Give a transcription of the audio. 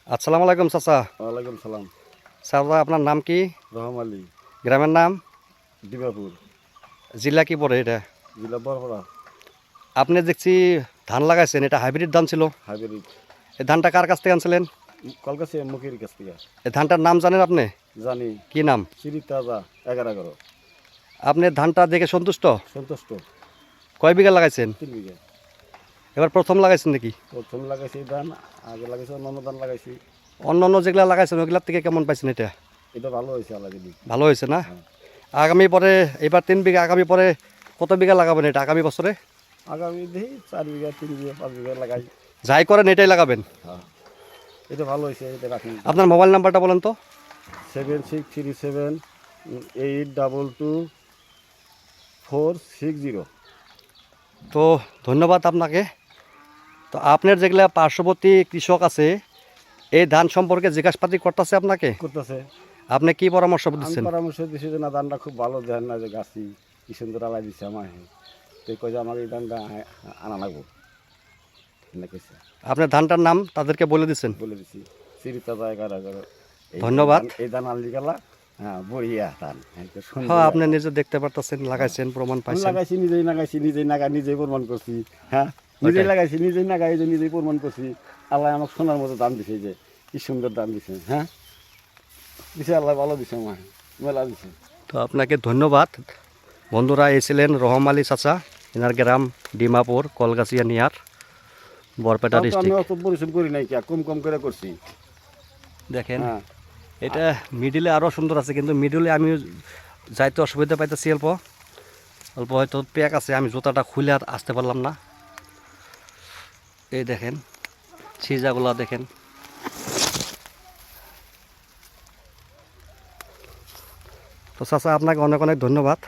আসসালামু আলাইকুম চাচা। ওয়ালাইকুম সালাম। চাচা আপনার নাম কি? রহম আলী। গ্রামের নাম? ডিবাপুর। জেলা কি পড়ে এটা? জেলা বরপড়া। আপনি দেখছি ধান লাগাইছেন, এটা হাইব্রিড ধান ছিল। হাইব্রিড। এই ধানটা কার কাছ থেকে আনছিলেন? কলকাছে মুখের কাছ থেকে। এই ধানটার নাম জানেন আপনি? জানি। কি নাম? শ্রী তাজা 11 আপনি ধানটা দেখে সন্তুষ্ট? সন্তুষ্ট। কয় বিঘা লাগাইছেন? 3 বিঘা। এবার প্রথম লাগাইছেন নাকি? প্রথম লাগাইছি ধান, আগে লাগাইছি অন্য ধান লাগাইছি। অন্য অন্য যেগুলা লাগাইছেন ওগুলার থেকে কেমন পাইছেন এটা? এটা ভালো হয়েছে আল্লাহ দিদি। ভালো হয়েছে না? হ্যাঁ। আগামী পরে এবার 3 বিঘা, আগামী পরে কত বিঘা লাগাবেন এটা আগামী বছরে? আগামী দেখি 4 বিঘা 3 বিঘা 5 বিঘা লাগাই। যাই করেন এটাই লাগাবেন। হ্যাঁ, এটা ভালো হয়েছে, এটা রাখুন। আপনার মোবাইল নাম্বারটা বলেন তো। 7637822460। তো ধন্যবাদ আপনাকে। তো আপনার যেগুলা পার্শ্ববর্তী কৃষক আছে এই ধান সম্পর্কে জিজ্ঞাসাপাতি করতেছে আপনাকে, করতেছে। আপনি কি পরামর্শ আমি দিচ্ছেন? পরামর্শ দিছি যে না, ধানটা খুব ভালো, দেন না যে গাছি কি সুন্দর আলাই দিছে আমার। তো কই যে আমাকে এই ধানটা আনা লাগবো, এনে কইছে। আপনার ধানটার নাম তাদেরকে বলে দিচ্ছেন? বলে দিছি সিরিতা জায়গা। ধন্যবাদ। এই ধান আনলি গেলা। হ্যাঁ, বড়িয়া ধান, একদম সুন্দর। হ্যাঁ, আপনি নিজে দেখতে পারতেছেন, লাগাইছেন, প্রমাণ আমি পাইছেন। লাগাইছি, নিজেই লাগাইছি, নিজেই নাগা, নিজেই প্রমাণ করছি। হ্যাঁ, নিজেই লাগাইছি, নিজেই নাগাই, যে নিজেই প্রমাণ করছি। আল্লাহ আমাকে সোনার মতো দাম দিছে, যে কি সুন্দর দাম দিছে। হ্যাঁ, দিছে আল্লাহ, ভালো দিছে, আমার মেলা দিছে। তো আপনাকে ধন্যবাদ। বন্ধুরা, এই ছিলেন রহম আলী চাচা, এনার গ্রাম ডিমাপুর, কলগাছিয়া নিয়ার, বরপেটা তাও তো আমি ডিস্ট্রিক্ট। অত পরিশ্রম করি নাই, কি কম কম করে করছি। দেখেন হ্যাঁ, এটা মিডিলে আরও সুন্দর আছে, কিন্তু মিডিলে আমি যাইতে অসুবিধা পাইতেছি অল্প অল্প, হয়তো প্যাক আছে, আমি জুতাটা খুলে আর আসতে পারলাম না। এই দেখেন সিজাগুলা দেখেন। তো চাচা আপনাকে অনেক অনেক ধন্যবাদ।